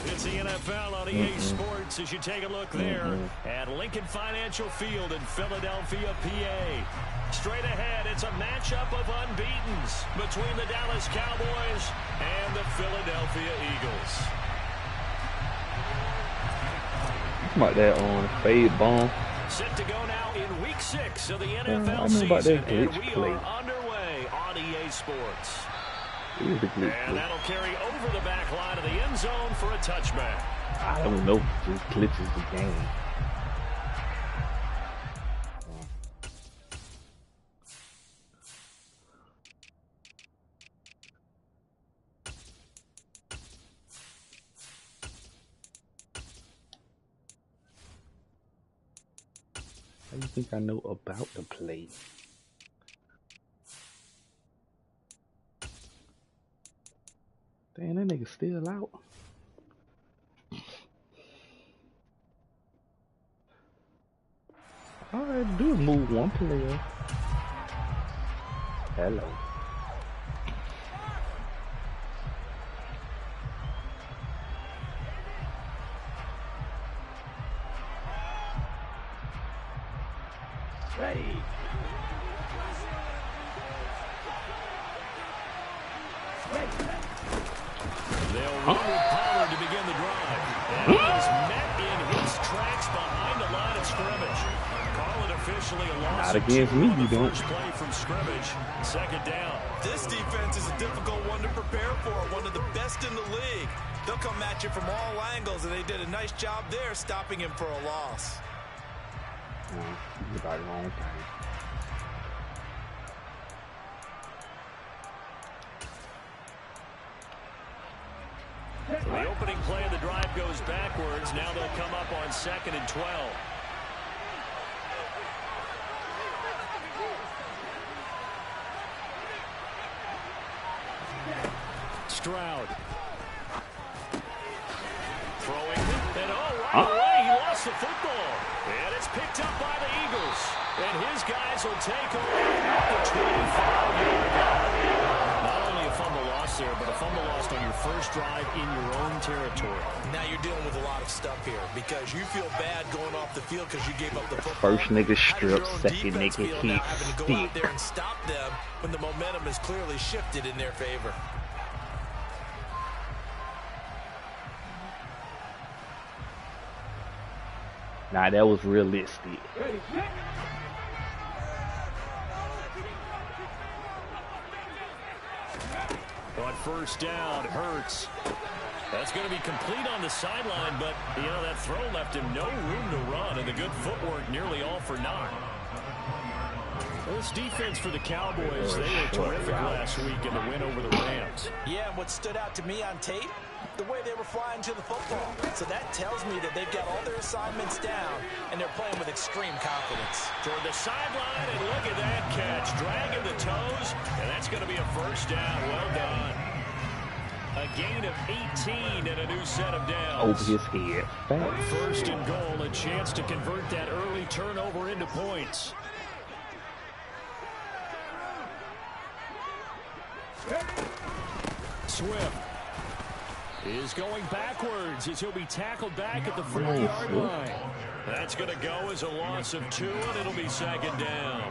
It's the NFL on EA Sports as you take a look there at Lincoln Financial Field in Philadelphia, PA. Straight ahead, it's a matchup of unbeatens between the Dallas Cowboys and the Philadelphia Eagles. About that on fade bomb. Set to go now in week 6 of the NFL season, and we are underway on EA Sports. And that'll carry over the back line of the end zone for a touchback. I don't know. Just glitches the game. How do you think I know about the play? Damn, that nigga still out. All I had to do is move one player. Hello. Hey. They'll run with Pollard to begin the drive. And he's met in his tracks behind the line of scrimmage. Call it officially a loss. Not against me, you don't. First play from scrimmage. Second down. This defense is a difficult one to prepare for. One of the best in the league. They'll come at you from all angles, and they did a nice job there stopping him for a loss. You got the wrong thing. The opening play of the drive goes backwards. Now they'll come up on 2nd and 12. Stroud. Throwing. And right away, he lost the football. And it's picked up by the Eagles. And his guys will take over at the 25-yard line. Not only a fumble loss there, but a fumble lost on your first drive in your own territory. Now you're dealing with a lot of stuff here because you feel bad going off the field because you gave up the football. First nigga strip, second nigga hit having to go out there and stop them when the momentum is clearly shifted in their favor. Nah, that was realistic. On first down, Hurts. That's going to be complete on the sideline, but, you know, that throw left him no room to run, and the good footwork nearly all for naught. Well, this defense for the Cowboys, they were terrific last week in the win over the Rams. Yeah, and what stood out to me on tape, the way they were flying to the football. So that tells me that they've got all their assignments down, and they're playing with extreme confidence. Toward the sideline, and look at that catch. Dragging the toes, and that's going to be a first down. Well done. A gain of 18 and a new set of downs. Over his head. Fast. First and goal, a chance to convert that early turnover into points. Swift is going backwards as he'll be tackled back at the 4-yard line. That's going to go as a loss of 2, and it'll be second down.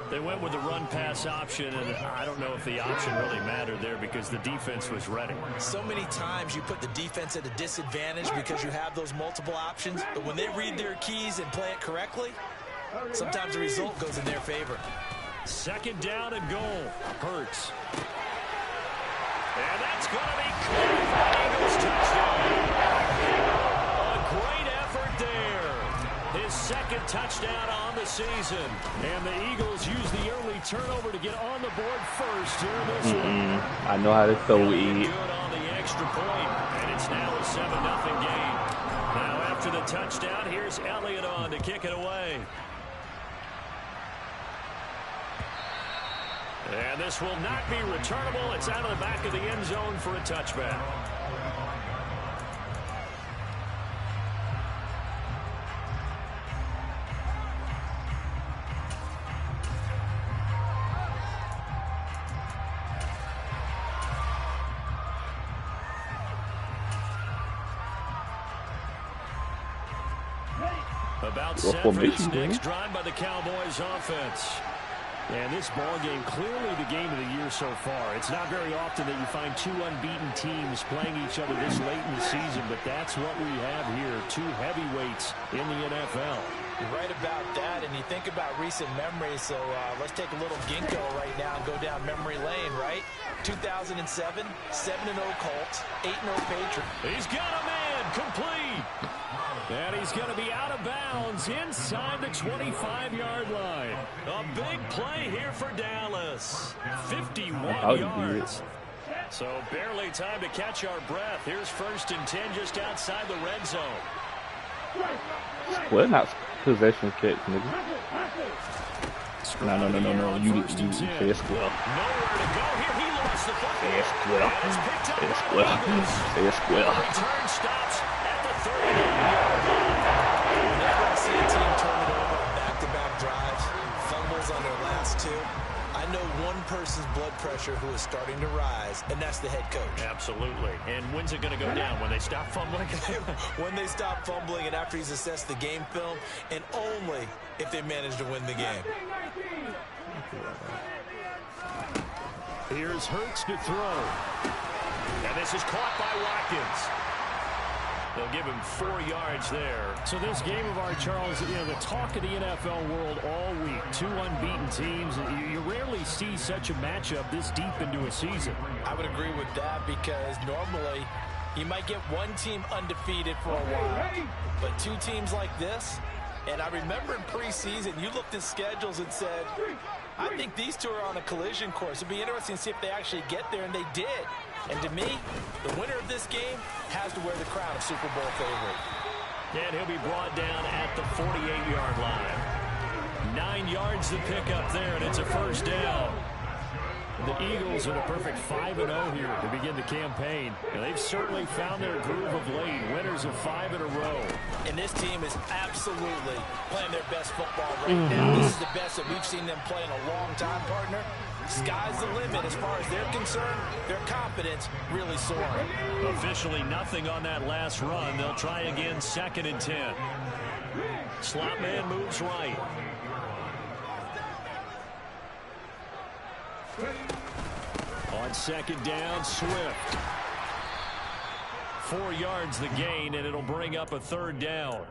They went with the run-pass option, and I don't know if the option really mattered there because the defense was ready. So many times you put the defense at a disadvantage because you have those multiple options, but when they read their keys and play it correctly, sometimes the result goes in their favor. Second down and goal. Hurts. And that's going to be clear for the Eagles touchdown. A great effort there. His second touchdown on the season. And the Eagles use the early turnover to get on the board first here in this one. I know how to throw it. Good on the extra point, and it's now a 7-0 game. Now after the touchdown. Here's Elliott on to kick it away. And this will not be returnable. It's out of the back of the end zone for a touchback. About set for this next drive by the Cowboys offense. And this ball game, clearly the game of the year so far. It's not very often that you find two unbeaten teams playing each other this late in the season, but that's what we have here. Two heavyweights in the NFL. You're right about that, and you think about recent memories, so let's take a little ginkgo right now and go down memory lane, right? 2007, 7-0 Colts, 8-0 Patriots. He's got a man, complete. And he's going to be out of bounds inside the 25-yard line. A big play here for Dallas. 51 yards. So barely time to catch our breath. Here's 1st and 10 just outside the red zone. Well, not possession catch, nigga. No. You say it's well. Nowhere to go here. He lost the football. Say it's well. Return stops at the 39-yard line. Whenever I see a team turn it over on back-to-back drives, fumbles on their last two, I know one person's blood pressure who is starting to rise, and that's the head coach. Absolutely. And when's it going to go down? When they stop fumbling? When they stop fumbling and after he's assessed the game film, and only if they manage to win the game. Here's Hurts to throw. And this is caught by Watkins. They'll give him 4 yards there. So this game of ours, Charles, you know, the talk of the NFL world all week. Two unbeaten teams. You rarely see such a matchup this deep into a season. I would agree with that because normally you might get one team undefeated for a while. But two teams like this, and I remember in preseason, you looked at schedules and said, I think these two are on a collision course. It'd be interesting to see if they actually get there, and they did. And to me, the winner of this game has to wear the crown of Super Bowl favorite. And he'll be brought down at the 48-yard line. 9 yards to pick up there, and it's a 1st down. The Eagles are the perfect 5-0 here to begin the campaign. And they've certainly found their groove of late. Winners of 5 in a row. And this team is absolutely playing their best football right now. This is the best that we've seen them play in a long time, partner. Sky's the limit as far as they're concerned. Their confidence really soaring. Officially nothing on that last run. They'll try again, 2nd and 10. Slot man moves right. On 2nd down, Swift. 4 yards the gain, and it'll bring up a 3rd down.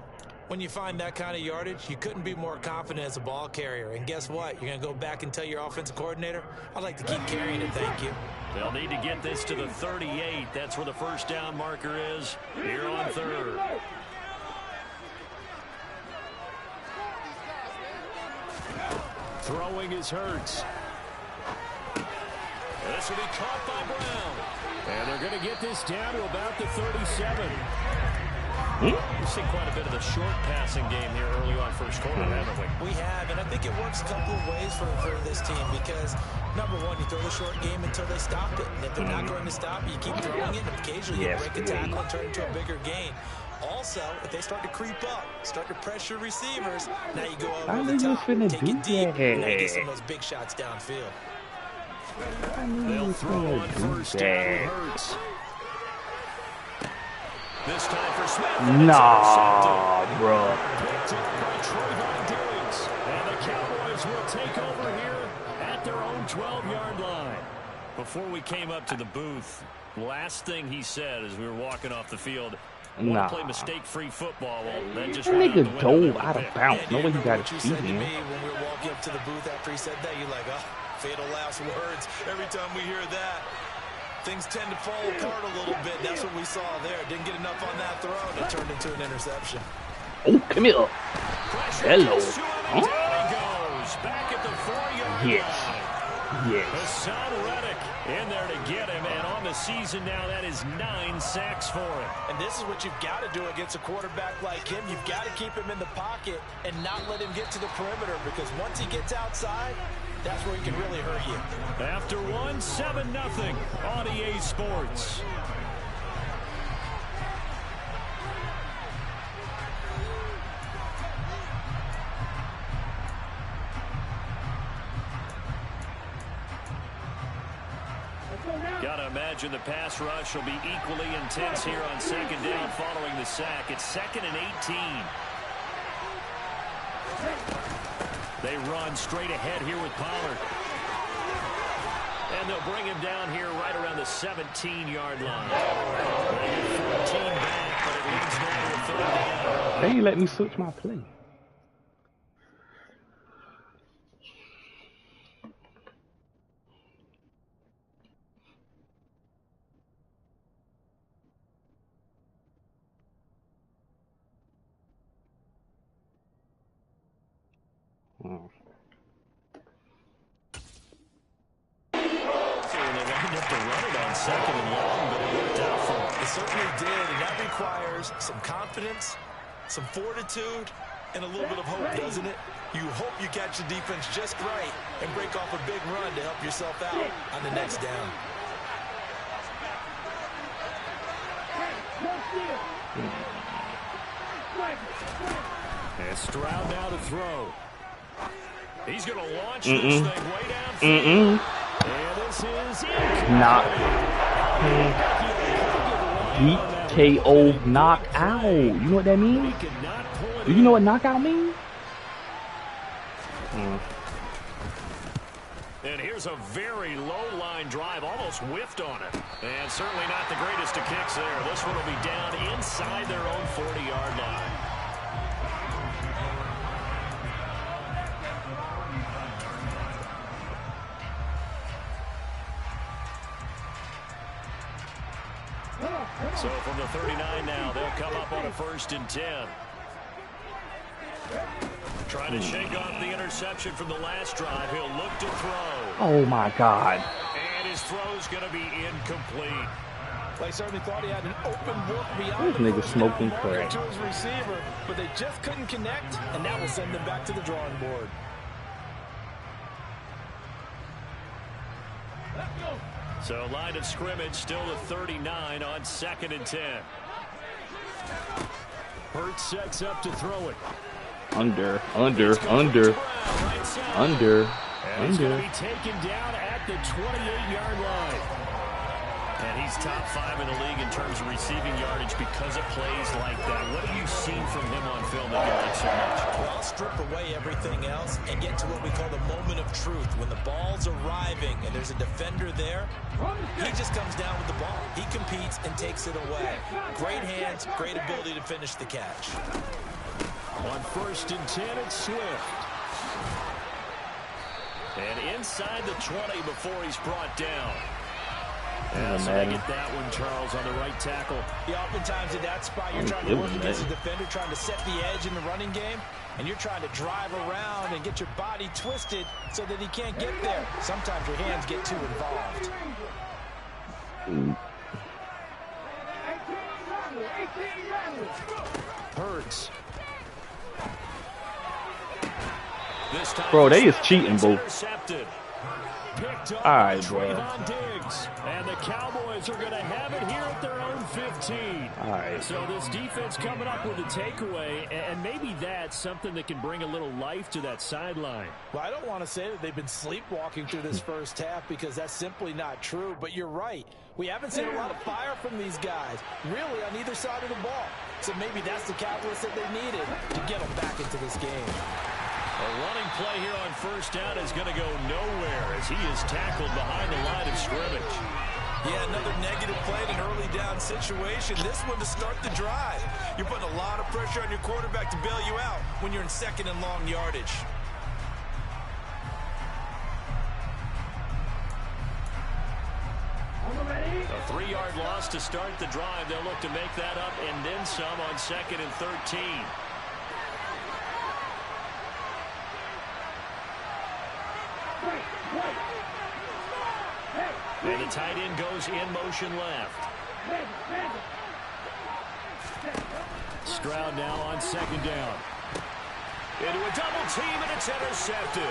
When you find that kind of yardage, you couldn't be more confident as a ball carrier. And guess what? You're going to go back and tell your offensive coordinator, I'd like to keep carrying it, thank you. They'll need to get this to the 38. That's where the 1st down marker is here on 3rd. Throwing is Hurts. This will be caught by Brown. And they're going to get this down to about the 37. We've seen quite a bit of the short passing game here early on 1st quarter, haven't we? We have, and I think it works a couple of ways for this team because, number one, you throw the short game until they stop it. And if they're not going to stop it, you keep throwing it, and occasionally you break a tackle and turn it into a bigger gain. Also, if they start to creep up, start to pressure receivers, now you go over the top, take it deep, and now you get some of those big shots downfield. They'll throw on 1st down. Hurts. This time for Smith. Nah, bro. And the Cowboys will take over here at their own 12-yard line. Before we came up to the booth, last thing he said as we were walking off the field, want to play mistake-free football. Well, that just that nigga dove out of bounds. No way he got his feet in. When we were walking up to the booth after he said that, you're like, oh, fatal last words. Every time we hear that, things tend to fall apart a little bit. That's what we saw there. Didn't get enough on that throw, and it turned into an interception. Oh, come here. Hello. Huh? Back at the 4-yard line. Yes. Hassan Reddick in there to get him, and on the season now, that is 9 sacks for him. And this is what you've got to do against a quarterback like him. You've got to keep him in the pocket and not let him get to the perimeter, because once he gets outside, that's where he can really hurt you. After one, 7-0 on EA Sports. Got to imagine the pass rush will be equally intense here on second down following the sack. It's 2nd and 18. They run straight ahead here with Pollard. And they'll bring him down here right around the 17-yard line. They get 14 back, but it leads now to a 3rd down. They ain't let me switch my play. Some confidence, some fortitude, and a little bit of hope, doesn't it? You hope you catch the defense just right and break off a big run to help yourself out on the next down. And Stroud now to throw. He's going to launch this thing way downfield. And this is KO knockout. You know what that means? Do you know what knockout means? And here's a very low line drive, almost whiffed on it. And certainly not the greatest of kicks there. This one will be down inside their own 40-yard line. So from the 39 now, they'll come up on a 1st and 10. Trying to shake off the interception from the last drive. He'll look to throw. Oh, my God. And his throw's going to be incomplete. They certainly thought he had an open look beyond this nigga smoking crack to his receiver, but they just couldn't connect, and that will send them back to the drawing board. So line of scrimmage still the 39 on 2nd and 10. Hurts sets up to throw it. Under. And he's going to be taken down at the 28-yard line. And he's top 5 in the league in terms of receiving yardage because of plays like that. What have you seen from him on film that you like so much? Well, strip away everything else and get to what we call the moment of truth. When the ball's arriving and there's a defender there, he just comes down with the ball. He competes and takes it away. Great hands, great ability to finish the catch. On 1st and 10, it's Swift. And inside the 20 before he's brought down. Yeah, so they get that one, Charles, on the right tackle. Yeah, oftentimes at that spot, you're trying to work against a defender, trying to set the edge in the running game, and you're trying to drive around and get your body twisted so that he can't get there. Sometimes your hands get too involved. Hurts. This time, bro, they is cheating, bro. All right, bro. And the Cowboys are going to have it here at their own 15. All right. So this defense coming up with a takeaway, and maybe that's something that can bring a little life to that sideline. Well, I don't want to say that they've been sleepwalking through this first half because that's simply not true, but you're right. We haven't seen a lot of fire from these guys, really, on either side of the ball. So maybe that's the catalyst that they needed to get them back into this game. A running play here on 1st down is going to go nowhere as he is tackled behind the line of scrimmage. Yeah, another negative play in an early down situation. This one to start the drive. You're putting a lot of pressure on your quarterback to bail you out when you're in 2nd and long yardage. A 3-yard loss to start the drive. They'll look to make that up and then some on 2nd and 13. And the tight end goes in motion left. Stroud now on second down. Into a double team, and it's intercepted.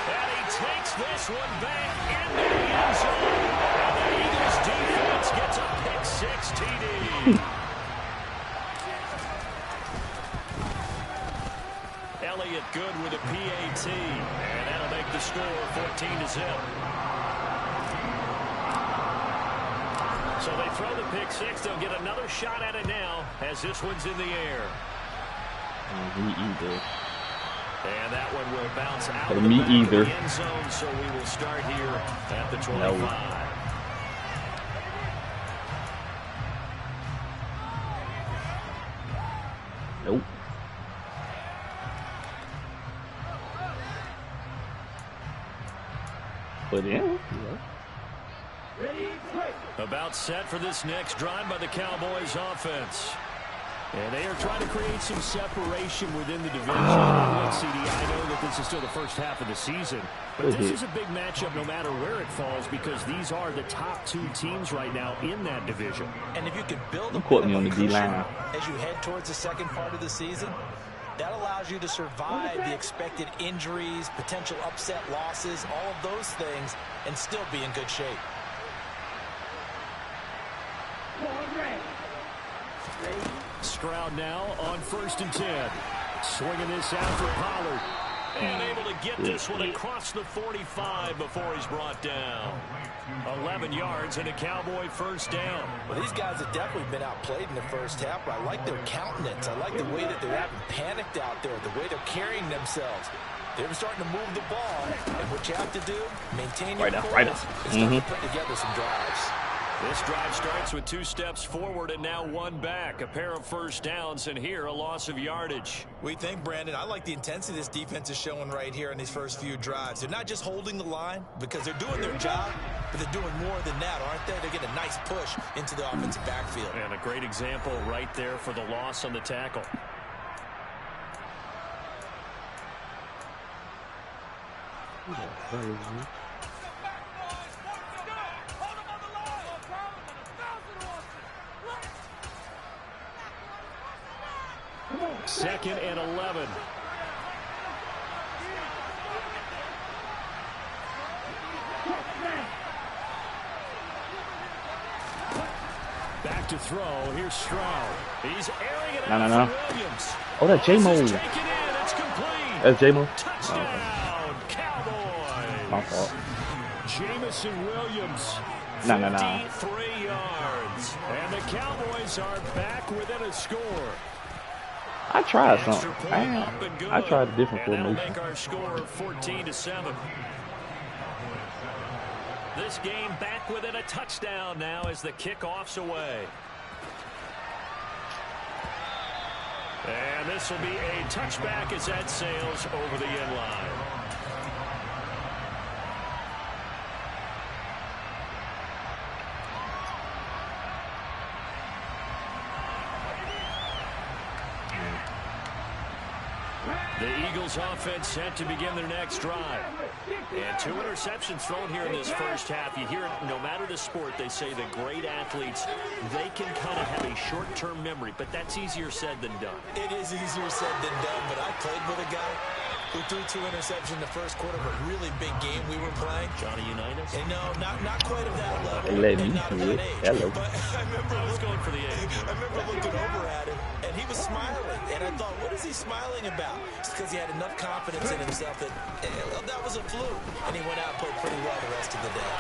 And he takes this one back into the end zone. And the Eagles defense gets a pick-6 TD. Elliott good with a PAT. And that'll make the score 14-0. So they throw the pick-6. They'll get another shot at it now as this one's in the air. Me either. And that one will bounce out of the me back either. Of the end zone, so we will start here at the 25. Nope. Put in. About set for this next drive by the Cowboys offense. And they are trying to create some separation within the division. Look, CD, I know that this is still the first half of the season, but this is a big matchup no matter where it falls because these are the top two teams right now in that division. And if you can build a caught me on the D-line as you head towards the second part of the season, that allows you to survive the expected injuries, potential upset losses, all of those things, and still be in good shape. Stroud now on 1st and 10. Swinging this out for Pollard. And able to get this one across the 45 before he's brought down. 11 yards and a Cowboy first down. Well, these guys have definitely been outplayed in the first half, but I like their countenance. I like the way that they're having panicked out there, the way they're carrying themselves. They're starting to move the ball, and what you have to do, maintain your cool, and start to put together some drives. This drive starts with 2 steps forward and now 1 back. A pair of first downs, and here a loss of yardage. We think, Brandon, I like the intensity this defense is showing right here in these first few drives. They're not just holding the line because they're doing their job, but they're doing more than that, aren't they? They're getting a nice push into the offensive backfield. And a great example right there for the loss on the tackle. Second and 11. Back to throw. Here's Stroud. He's airing it out for Williams. Oh, that's J-Mo. It's complete. That's J-Mo. Touchdown, Cowboys. My fault. Jamison Williams. 53 yards. And the Cowboys are back within a score. I tried something. I tried a different formation. Make our score 14-7. This game back within a touchdown now as the kickoff's away. And this will be a touchback as that sails over the end line. The Eagles offense set to begin their next drive. And 2 interceptions thrown here in this first half. You hear it no matter the sport, they say the great athletes, they can kind of have a short-term memory, but that's easier said than done. It is easier said than done, but I played with a guy who threw 2 interceptions in the first quarter of a really big game we were playing. Johnny Unitas? And no, not quite of that level. Let me not of do that it. age. Hello. But I was going for the age. I remember looking over at him, and he was smiling. And I thought, what is he smiling about? It's because he had enough confidence in himself that that was a fluke. And he went out and played pretty well the rest of the day.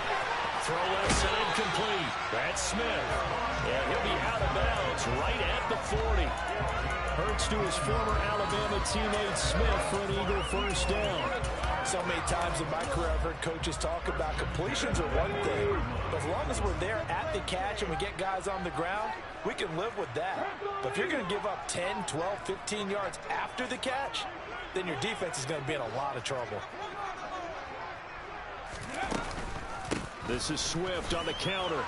Throw left side complete. That's Smith. And he'll be out of bounds right at the 40. Hurts to his former Alabama teammate Smith for an Eagle first down. So many times in my career I've heard coaches talk about completions are one thing, but as long as we're there at the catch and we get guys on the ground, we can live with that. But if you're going to give up 10, 12, 15 yards after the catch, then your defense is going to be in a lot of trouble. This is Swift on the counter.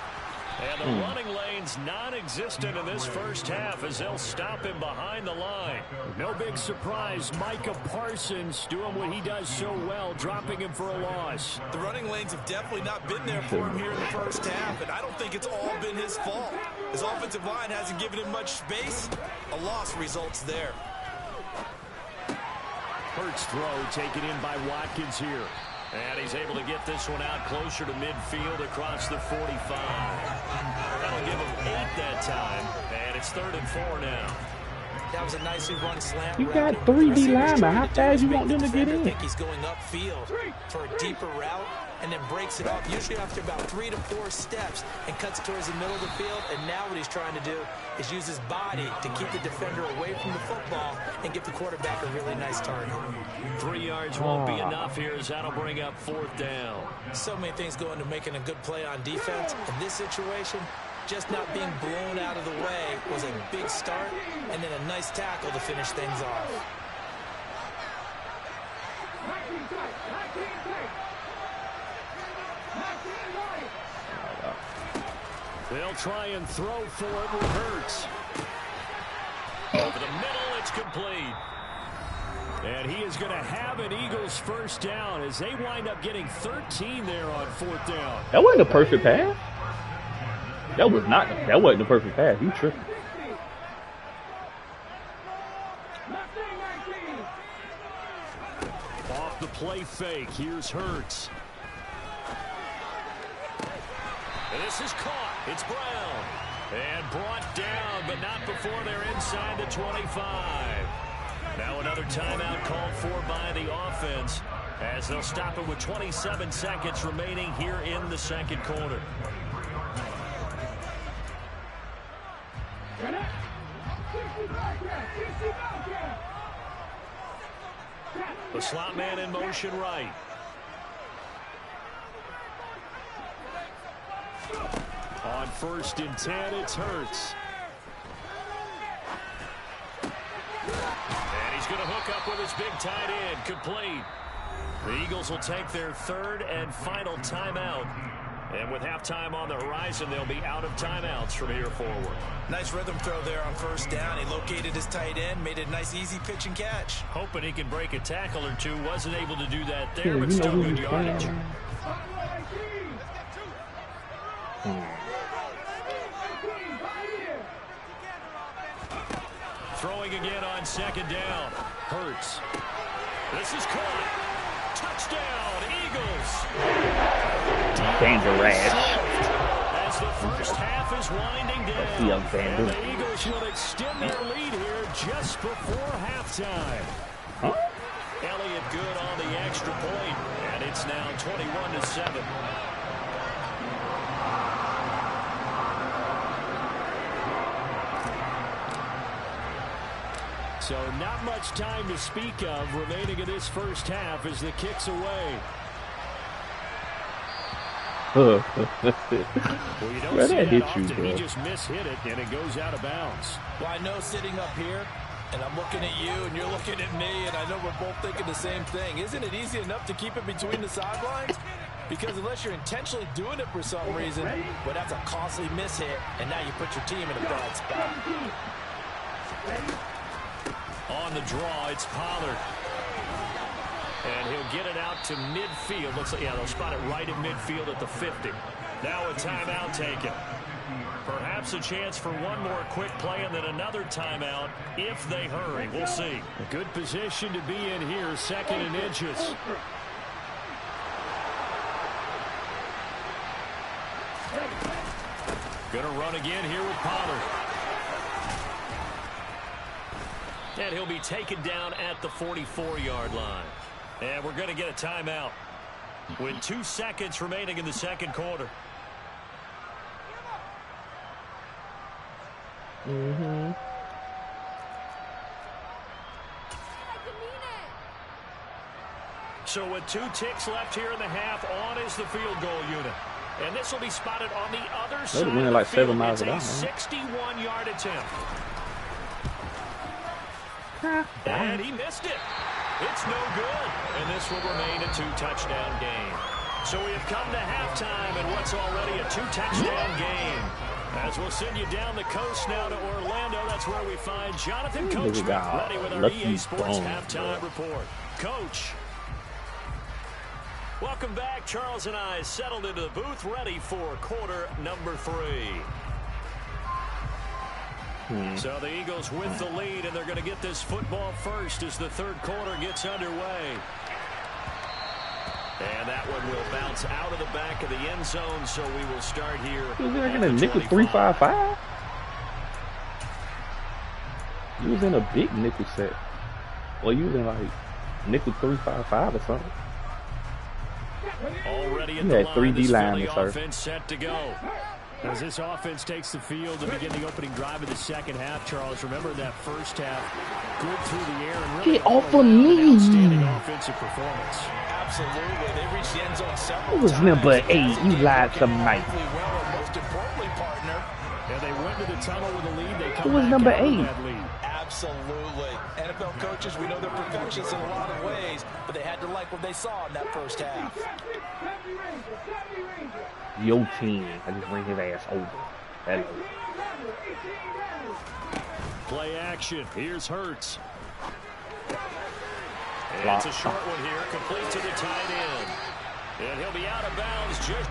And the running lane's non-existent in this first half as they'll stop him behind the line. No big surprise. Micah Parsons doing what he does so well, dropping him for a loss. The running lanes have definitely not been there for him here in the first half, and I don't think it's all been his fault. His offensive line hasn't given him much space. A loss results there. Hurts throw taken in by Watkins here. And he's able to get this one out closer to midfield across the 45. That'll give him 8 that time. And it's 3rd and 4 now. That was a nicely run slant. You got 3 D linemen. How fast you want them to get in? I think he's going upfield for a deeper route and then breaks it off, usually after about 3 to 4 steps, and cuts towards the middle of the field. And now what he's trying to do is use his body to keep the defender away from the football and give the quarterback a really nice target. 3 yards won't be enough here as that'll bring up 4th down. So many things go into making a good play on defense. In this situation, just not being blown out of the way was a big start, and then a nice tackle to finish things off. They'll try and throw for it with Hurts. Over the middle, it's complete. And he is going to have an Eagles first down as they wind up getting 13 there on 4th down. That wasn't a perfect pass. That wasn't the perfect pass. You tripping. Off the play fake, here's Hurts. And this is caught. It's Brown. And brought down, but not before they're inside the 25. Now another timeout called for by the offense as they'll stop it with 27 seconds remaining here in the second quarter. The slot man in motion right. On 1st and 10, it's Hurts. And he's going to hook up with his big tight end, complete. The Eagles will take their 3rd and final timeout. And with halftime on the horizon, they'll be out of timeouts from here forward. Nice rhythm throw there on 1st down. He located his tight end, made a nice easy pitch and catch. Hoping he can break a tackle or two. Wasn't able to do that there, but still good yardage. Throwing again on 2nd down. Hurts. This is caught. Touchdown, Eagles. Dangerous. As the first half is winding down, and the Eagles will extend their lead here just before halftime. Elliott good on the extra point, and it's now 21-7. So not much time to speak of remaining in this first half as the kick's away. Well, you don't see that often. He just mishit it, and it goes out of bounds. Well, I know sitting up here, and I'm looking at you, and you're looking at me, and I know we're both thinking the same thing. Isn't it easy enough to keep it between the sidelines? Because unless you're intentionally doing it for some reason, well, that's a costly mishit, and now you put your team in a bad spot. On the draw, it's Pollard. And he'll get it out to midfield. Looks like, yeah, they'll spot it right at midfield at the 50. Now a timeout taken. Perhaps a chance for one more quick play and then another timeout if they hurry. We'll see. Good position to be in here, 2nd and inches. Gonna run again here with Pollard. And he'll be taken down at the 44-yard line. And we're going to get a timeout with 2 seconds remaining in the second quarter. So with 2 ticks left here in the half, on is the field goal unit. And this will be spotted on the other side of the like field. 7 miles it's an hour. a 61-yard attempt. And he missed it. It's no good. And this will remain a 2-touchdown game. So we have come to halftime in what's already a 2-touchdown game. As we'll send you down the coast now to Orlando, that's where we find Jonathan Coach ready with our EA Sports halftime report. Coach. Welcome back. Charles and I settled into the booth, ready for quarter number 3. So the Eagles with the lead, and they're going to get this football first as the third quarter gets underway. And that one will bounce out of the back of the end zone, so we will start here. He was in a nickel 3-5-5. He was in a big nickel set. Or you was in like nickel 3-5-5 or something. Already in the line, 3D line, the offense set to go. As this offense takes the field to begin the opening drive of the second half, Charles, remember that first half, good through the air and really get off of me. Outstanding offensive performance. Absolutely. They reached the end zone several It was times. number 8. You lied to Mike. Well, and most importantly, partner. Yeah, they went to the tunnel with a lead. They come It was back number out with 8. that lead. Absolutely. NFL coaches, we know they're perfectionists in a lot of ways, but they had to like what they saw in that first half. Yo team. I just ran his ass over. Hello. Play action. Here's Hurts. And it's a short one here, complete to the tight end. And he'll be out of bounds just...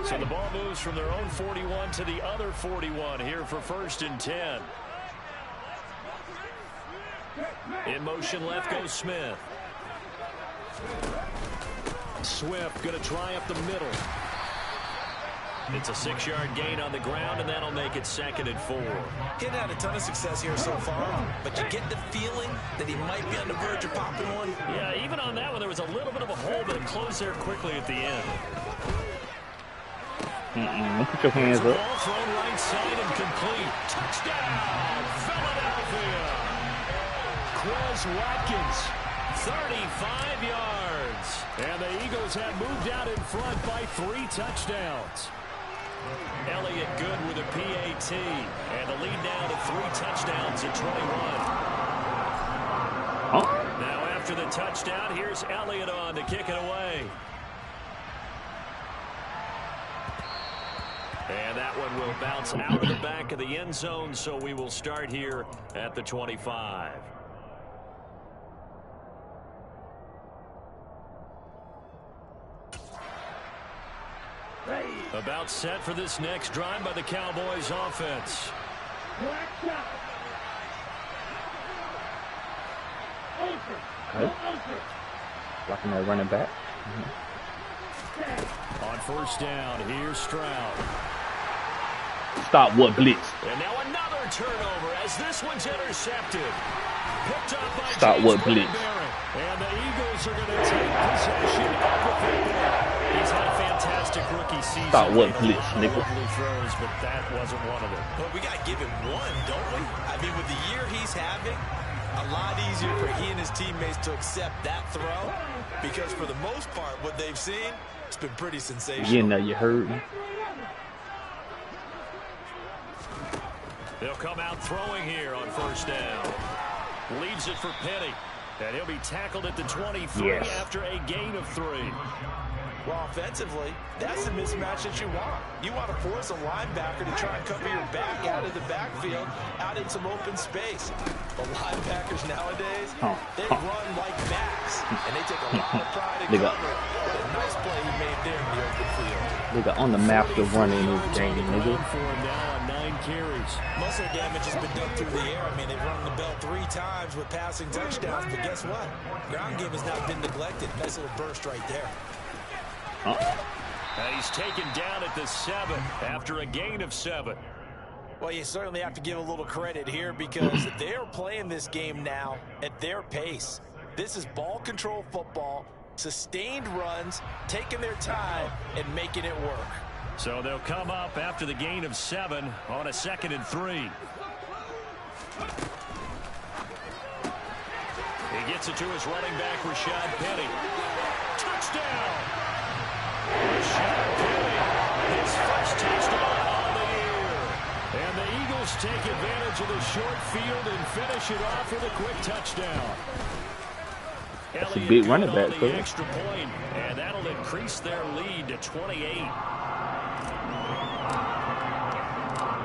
So the ball moves from their own 41 to the other 41 here for 1st and 10. In motion left goes Smith. Swift going to try up the middle. It's a 6-yard gain on the ground, and that'll make it 2nd and 4. He hadn't had a ton of success here so far, but you get the feeling that he might be on the verge of popping one. Yeah, even on that one, there was a little bit of a hole, but it closed there quickly at the end. Don't put your hands up. Ball thrown right side and complete. Touchdown, Philadelphia. Quez Watkins, 35 yards. And the Eagles have moved out in front by 3 touchdowns. Elliott good with a PAT. And the lead now to 3 touchdowns at 21. Now after the touchdown, here's Elliott on to kick it away. And that one will bounce out of the back of the end zone, so we will start here at the 25. About set for this next drive by the Cowboys offense. Okay. Blocking that running back. On 1st down, here's Stroud. Stop what blitz? And now another turnover as this one's intercepted. Picked up by Stop James what blitz? And the Eagles are going to take possession of the football. He's had a fantastic rookie season. Stop what blitz, nigga? Throws, but that wasn't one of them. But we got to give him one, don't we? I mean, with the year he's having, a lot easier for he and his teammates to accept that throw, because for the most part, what they've seen, it's been pretty sensational. You know, you heard me. They'll come out throwing here on 1st down. Leaves it for Penny. And he'll be tackled at the 23 after a gain of 3. Well, offensively, that's the mismatch that you want. You want to force a linebacker to try and cover your back out of the backfield, out in some open space. The linebackers nowadays, they run like backs, and they take a lot of pride in cover. What a nice play he made there in the open field. Nigga on the master running in this game, nigga. Carries. Muscle damage has been done through the air. I mean, they've run the bell 3 times with passing touchdowns, but guess what? Ground game has not been neglected. Nice little burst right there. He's taken down at the 7 after a gain of 7. Well, you certainly have to give a little credit here because they're playing this game now at their pace. This is ball control football, sustained runs, taking their time, and making it work. So they'll come up after the gain of 7 on a 2nd and 3. He gets it to his running back, Rashad Penny. Touchdown! Rashad Penny, his first touchdown on the year. And the Eagles take advantage of the short field and finish it off with a quick touchdown. That's a big running back, too. Extra point, and that'll increase their lead to 28.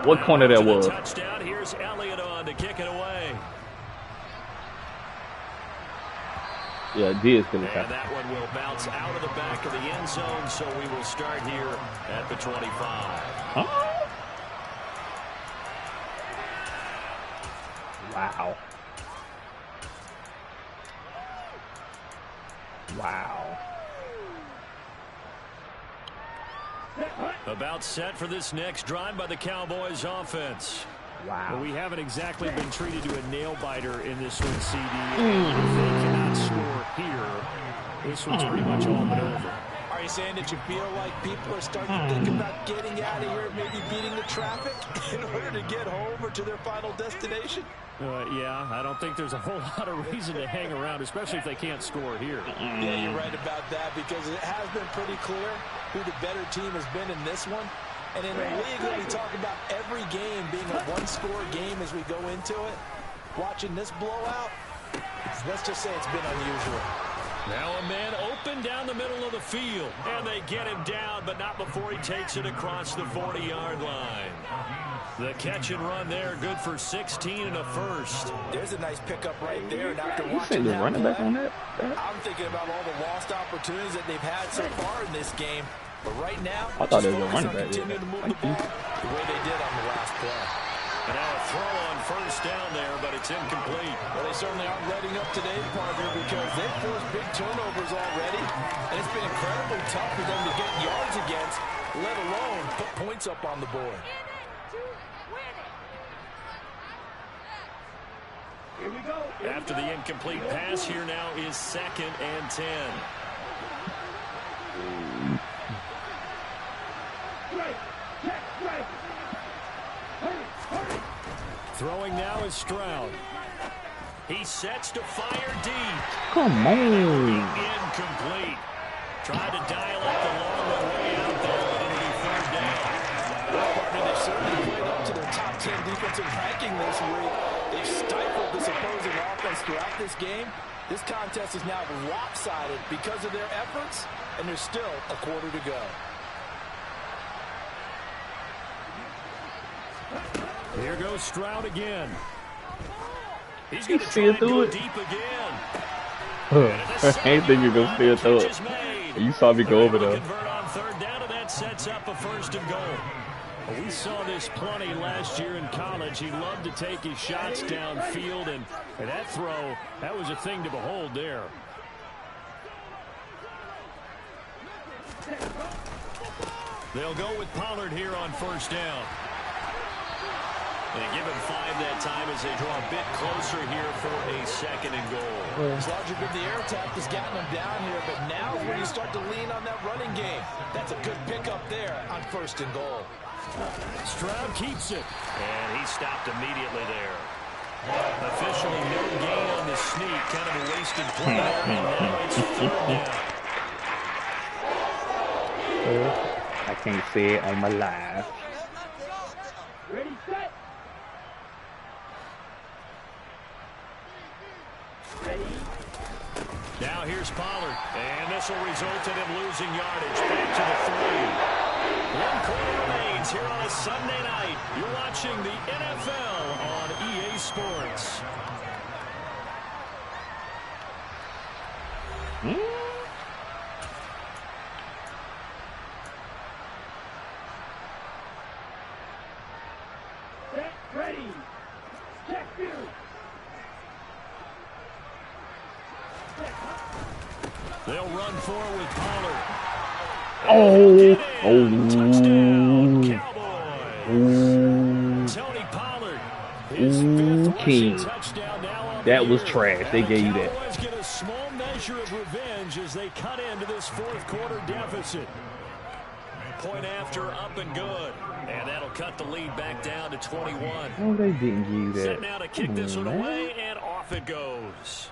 What corner that was? Touchdown. Here's Elliott on to kick it away. Yeah, Diaz going to And that one will bounce out of the back of the end zone, so we will start here at the 25. Huh? Wow. Wow. About set for this next drive by the Cowboys offense. Wow. Well, we haven't exactly been treated to a nail-biter in this one, CD. If they cannot score here, this one's pretty much all but over. Are you saying that you feel like people are starting to think about getting out of here, maybe beating the traffic in order to get home or to their final destination? Yeah, I don't think there's a whole lot of reason to hang around, especially if they can't score here. Yeah, you're right about that because it has been pretty clear who the better team has been in this one. And in the league, when we talk about every game being a one-score game as we go into it, watching this blowout, let's just say it's been unusual. Now a man open down the middle of the field. And they get him down, but not before he takes it across the 40-yard line. The catch and run there, good for 16 and a first. There's a nice pickup right there. And after You said the running back on that? I'm thinking about all the lost opportunities that they've had so far in this game. But right now, I thought they were a running back. Continue to move the ball the way they did on the last play. And now a throw on first down there, but it's incomplete. Well, they certainly aren't letting up today, partner, because they've forced big turnovers already. And it's been incredibly tough for them to get yards against, let alone put points up on the board. Here we go. After the incomplete pass, here now is 2nd and 10. Throwing now is Stroud. He sets to fire deep. Come on. Incomplete. Tried to dial up the long way out there, but it'll be 3rd down. Well, partner, they've certainly played up to their top 10 defensive ranking this week. They've stifled this opposing offense throughout this game. This contest is now lopsided because of their efforts, and there's still a quarter to go. Here goes Stroud again. He's going to still try to do go it. deep again. I ain't think you're going to still throw it. You saw me go over there. Convert on 3rd down, and that sets up a 1st and goal. Well, we saw this plenty last year in college. He loved to take his shots downfield, and that throw, that was a thing to behold there. They'll go with Pollard here on 1st down. They give him 5 that time as they draw a bit closer here for a 2nd and goal. As large as the air attack has gotten him down here, but now is when you start to lean on that running game. That's a good pickup there on 1st and goal. Stroud keeps it, and he stopped immediately there. Officially no gain on the sneak, kind of a wasted play there, and now it's 3rd down. I can't say it on my live. Ready, set. Now here's Pollard, and this will result in him losing yardage. Back to the 3. 1 quarter remains here on a Sunday night. You're watching the NFL on EA Sports. Set, ready. Check, two. They'll run forward with Pollard. Oh. Touchdown, Cowboys. Tony Ooh, King. That was trash. They gave you that. Cowboys get a small measure of revenge as they cut into this fourth quarter deficit. Point after, up and good. And that'll cut the lead back down to 21. Oh, they didn't give you that. Set now to kick this one away, and off it goes.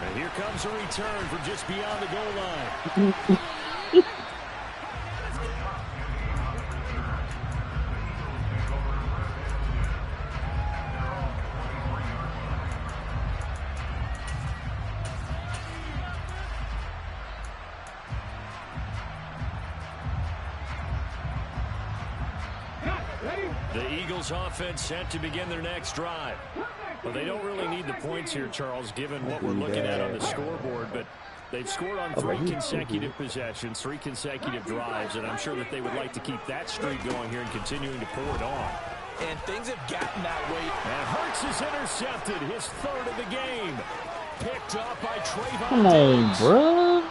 And here comes a return from just beyond the goal line. The Eagles offense set to begin their next drive. Well, they don't really need the points here, Charles, given what we're looking at on the scoreboard, but they've scored on 3 consecutive possessions, 3 consecutive drives, and I'm sure that they would like to keep that streak going here and continuing to pour it on. And things have gotten that way. And Hurts is intercepted, his 3rd of the game. Picked up by Trayvon Come on, Diggs. bro.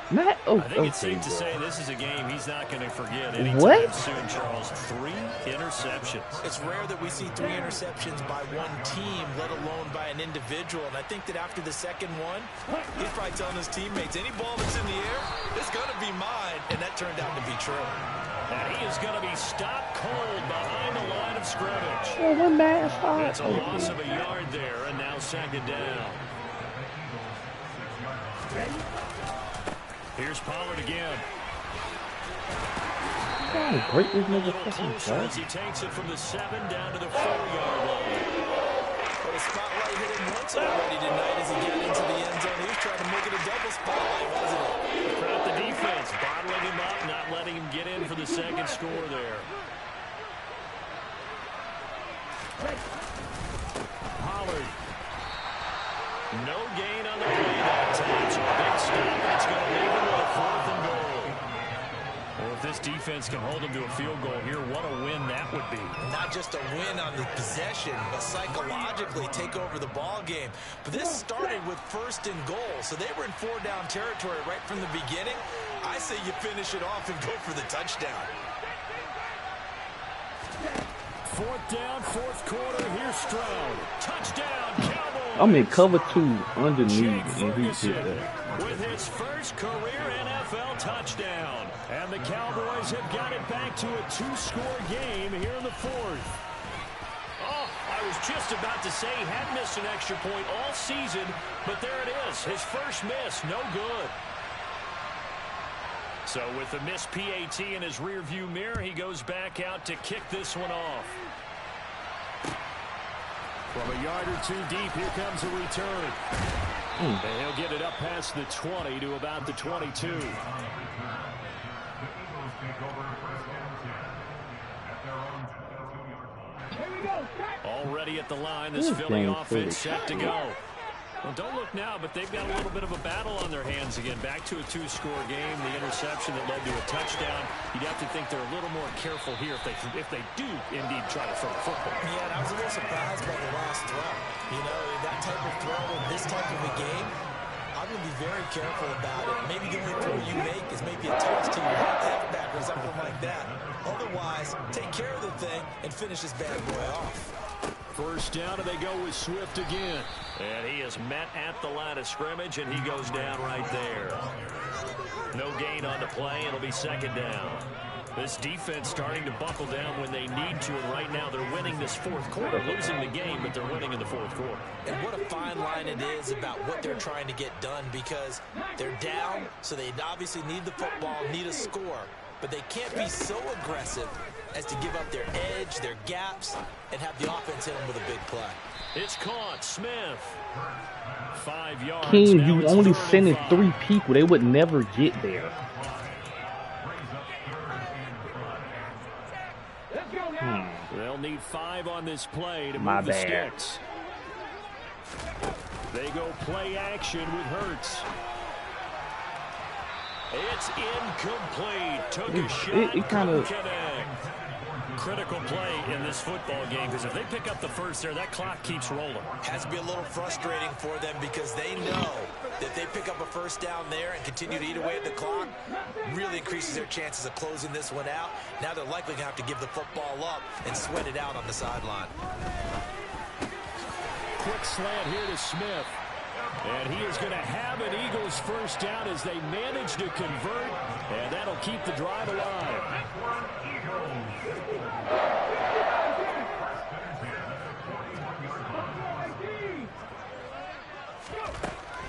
Matt, I think it's safe to say this is a game he's not going to forget anytime soon, Charles. 3 interceptions. It's rare that we see 3 interceptions by one team, let alone by an individual. And I think that after the second one, he's probably telling his teammates, any ball that's in the air, it's going to be mine. And that turned out to be true. And he is going to be stopped cold behind the line of scrimmage. Oh, one man stop. That's a loss of a yard there, and now 2nd down. Here's Pollard again. God, great this A little motherfucking closer as he takes it from the 7 down to the 4-yard line. But a spotlight hit him once already tonight as he got into the end zone. He was trying to make it a double spotlight, wasn't it? Credit the defense, bottling him up, not letting him get in for the 2nd score there. Pollard. No gain on the play that time. So a big stop, and it's going to leave him with a 4th and goal. Well, if this defense can hold him to a field goal here, what a win that would be. Not just a win on the possession, but psychologically take over the ball game. But this started with 1st and goal, so they were in 4-down territory right from the beginning. I say you finish it off and go for the touchdown. 4th down, 4th quarter. Here's Stroud. Touchdown, Cowboys. I'm in cover 2 underneath, Jake and he did Ferguson that. with his first career NFL touchdown. And the Cowboys have got it back to a 2-score game here in the 4th. Oh, I was just about to say he had missed an extra point all season, but there it is. His first miss, no good. So with the missed PAT in his rearview mirror, he goes back out to kick this one off. From a yard or 2 deep, here comes a return. And he'll get it up past the 20 to about the 22. Already at the line, this Philly offense set to go. Well, don't look now, but they've got a little bit of a battle on their hands again. Back to a 2-score game. The interception that led to a touchdown. You'd have to think they're a little more careful here if they do indeed try to throw the football. Yeah, and I was a little surprised by the last throw. You know, that type of throw in this type of a game, I'm going to be very careful about it. Maybe the only throw you make is maybe a toss to your halfback or something like that. Otherwise, take care of the thing and finish this bad boy off. 1st down, and they go with Swift again. And he is met at the line of scrimmage, and he goes down right there. No gain on the play. It'll be 2nd down. This defense starting to buckle down when they need to, and right now they're winning this 4th quarter, losing the game, but they're winning in the 4th quarter. And what a fine line it is about what they're trying to get done, because they're down, so they obviously need the football, need a score, but they can't be so aggressive as to give up their edge, their gaps, and have the offense hit them with a big play. It's caught. Smith. 5 yards. King, Now you it's only 3rd and sending 5. 3 people. They would never get there. They'll need 5 on this play to My move the bad. sticks. They go play action with Hurts. It's incomplete. Took a shot. It kind of. Connect. critical play in this football game because if they pick up the first there, that clock keeps rolling. Has to be a little frustrating for them because they know that they pick up a first down there and continue to eat away at the clock, really increases their chances of closing this one out. Now they're likely going to have to give the football up and sweat it out on the sideline. Quick slant here to Smith. And he is going to have an Eagles first down as they manage to convert, and that'll keep the drive alive.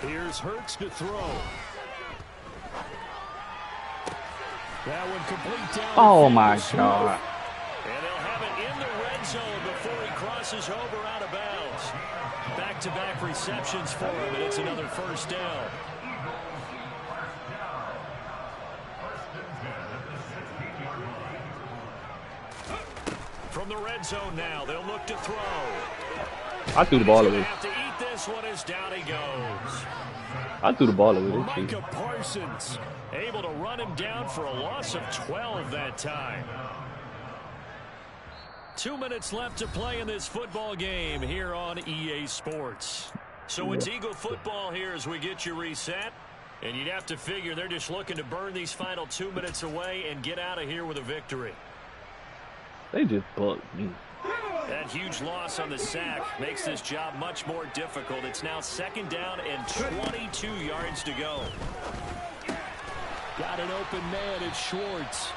Here's Hurts to throw. That one complete down. Oh my God. And they'll have it in the red zone before he crosses over out of bounds. Back-to-back receptions for him, and it's another first down. From the red zone now, they'll look to throw. I threw the ball away. Have to eat this one as down he goes. I threw the ball away. Micah Parsons able to run him down for a loss of 12 that time. 2 minutes left to play in this football game here on EA Sports. So it's Eagle football here as we get you reset. And you'd have to figure they're just looking to burn these final 2 minutes away and get out of here with a victory. They just bugged me. That huge loss on the sack makes this job much more difficult. It's now 2nd down and 22 yards to go. Got an open man, it's Schwartz.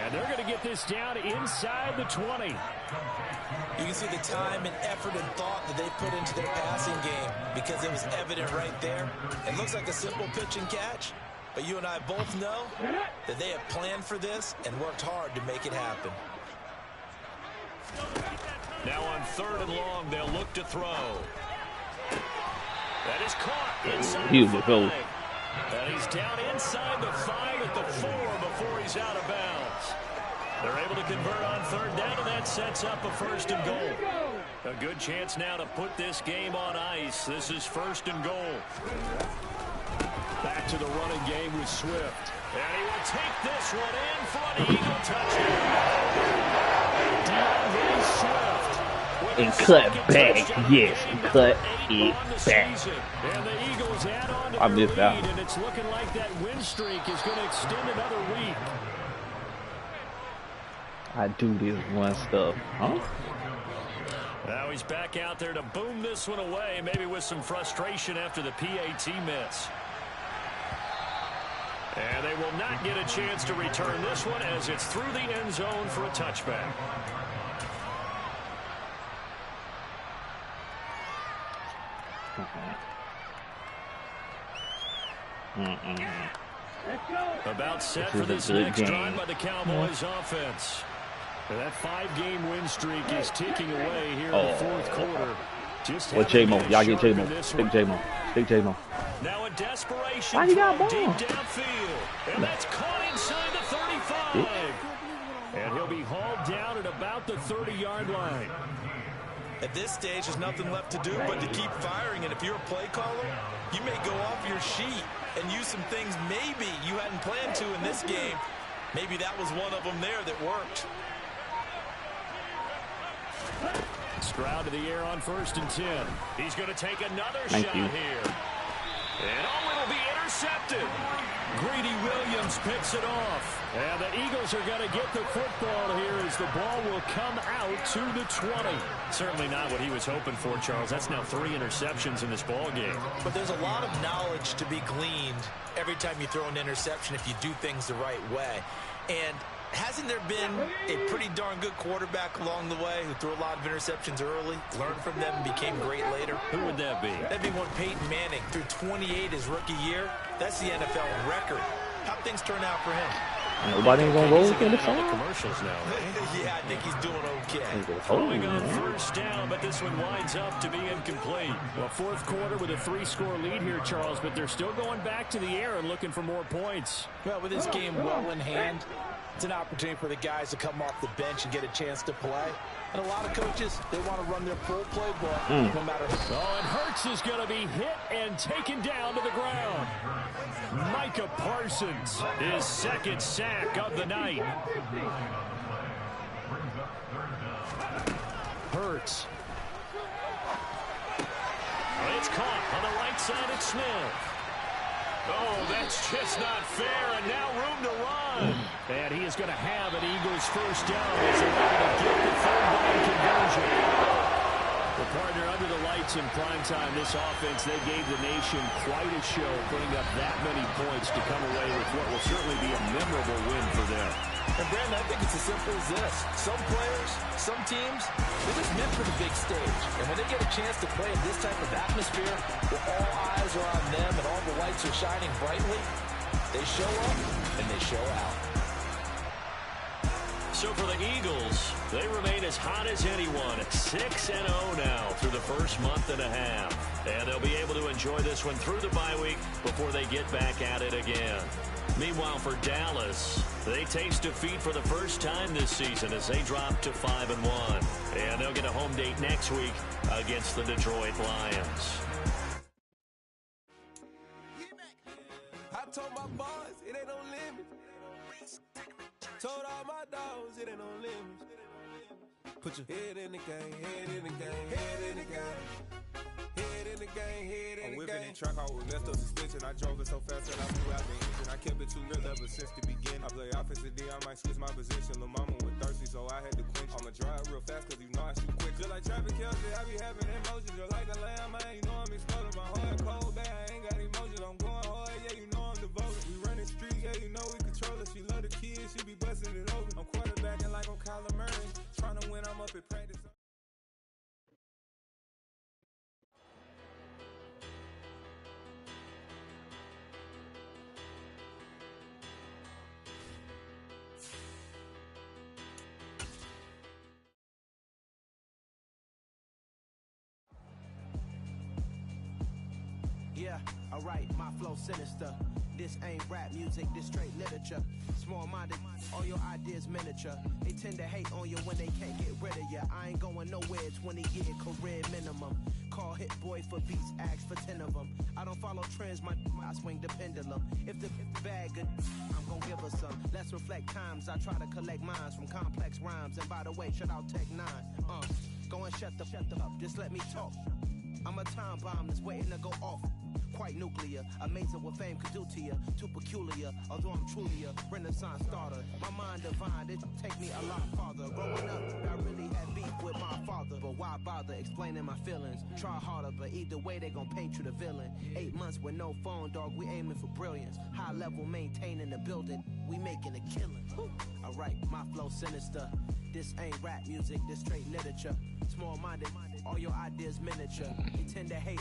And they're going to get this down inside the 20. You can see the time and effort and thought that they put into their passing game because it was evident right there. It looks like a simple pitch and catch, but you and I both know that they have planned for this and worked hard to make it happen. Now on 3rd and long, they'll look to throw. That is caught inside the 5. And he's down inside the 5 at the 4 before he's out of bounds. They're able to convert on 3rd down, and that sets up a 1st and goal. A good chance now to put this game on ice. This is 1st and goal. Back to the running game with Swift. And he will take this one in for an Eagle touchdown. DeAndre Swift. And cut back. Yes, cut it back. And the Eagles add on to I missed that. and it's looking like that win streak is going to extend another week. I do this one stuff, huh? Now he's back out there to boom this one away, maybe with some frustration after the PAT miss. And they will not get a chance to return this one as it's through the end zone for a touchback. About set for this next drive by the Cowboys offense. And that 5-game win streak is ticking away here in the 4th quarter. What J-Mo? Y'all get J-Mo. Big J-Mo. Big J-Mo. Now a desperation Why you got throw ball? deep downfield. And that's caught inside the 35. And he'll be hauled down at about the 30-yard line. At this stage, there's nothing left to do but to keep firing. And if you're a play caller, you may go off your sheet and use some things maybe you hadn't planned to in this game. Maybe that was one of them there that worked. Stroud to the air on 1st and 10. He's going to take another Thank shot you. here. And it'll be intercepted. Greedy Williams picks it off. And the Eagles are going to get the football here as the ball will come out to the 20. Certainly not what he was hoping for, Charles. That's now 3 interceptions in this ball game. But there's a lot of knowledge to be gleaned every time you throw an interception if you do things the right way. And hasn't there been a pretty darn good quarterback along the way who threw a lot of interceptions early, learned from them, and became great later? Who would that be? That'd be one Peyton Manning threw 28 his rookie year. That's the NFL record. How'd things turn out for him? Nobody ain't gonna roll with him. All the commercials now. Yeah, I think he's doing okay. Throwing on 1st down, but this one winds up to be incomplete. Well, 4th quarter with a 3-score lead here, Charles, but they're still going back to the air and looking for more points. Well, with this game well in hand, it's an opportunity for the guys to come off the bench and get a chance to play. And a lot of coaches, they want to run their full playbook no matter who. Oh, and Hurts is going to be hit and taken down to the ground. Micah Parsons, His 2nd sack of the night. Hurts. It's caught on the right side at Smith. Oh, that's just not fair, and now room to run. And he is going to have an Eagles first down as they're able to get the third down conversion. The partner under the lights in primetime, this offense, they gave the nation quite a show, putting up that many points to come away with what will certainly be a memorable win for them. And Brandon, I think it's as simple as this. Some players, some teams, they're just meant for the big stage. And when they get a chance to play in this type of atmosphere, where all eyes are on them and all the lights are shining brightly, they show up and they show out. So for the Eagles, they remain as hot as anyone at 6-0 now through the first month and a half. And they'll be able to enjoy this one through the bye week before they get back at it again. Meanwhile, for Dallas, they taste defeat for the first time this season as they drop to 5-1. And they'll get a home date next week against the Detroit Lions. I told my boys it ain't no limit. Told all my dogs it ain't no limit. Put your head in the game, head in the game, head in the game. Head in the game, head in the game. I'm whipping in track out with messed up suspension. I drove it so fast that I blew out the engine. I kept it too real ever since the beginning. I play offensive D, I might switch my position. Lil' mama was thirsty, so I had to quench. I'ma drive real fast, cause you know I shoot quick. Just like Travis Kelce, I be having emotions. Just like a lamb, man, you know I'm exploding. My heart cold, bad, I ain't got emotions. I'm going hard, yeah, you know I'm devoted. We running streets, yeah, you know we control it. She love the kids, she be busting it open. I'm quarterbacking like I'm Kyler Murray. Trying to win, I'm up at practice. Yeah, alright, my flow sinister. This ain't rap music, this straight literature. Small-minded, all your ideas miniature. They tend to hate on you when they can't get rid of you. I ain't going nowhere, 20-year career minimum. Call Hit Boy for beats, ask for 10 of them. I don't follow trends, I swing the pendulum. If the bag good, I'm gonna give her some. Let's reflect times, I try to collect minds from complex rhymes. And by the way, shout out Tech 9. Go and shut the up, just let me talk. I'm a time bomb that's waiting to go off. Quite nuclear, amazing what fame could do to you. Too peculiar, although I'm truly a renaissance starter. My mind divine, it take me a lot farther. Growing up, I really had beef with my father. But why bother explaining my feelings? Try harder, but either way they gon' paint you the villain. 8 months with no phone, dog, we aiming for brilliance. High level maintaining the building, we making a killing. Alright, my flow sinister. This ain't rap music, this straight literature. Small-minded, all your ideas miniature. They tend to hate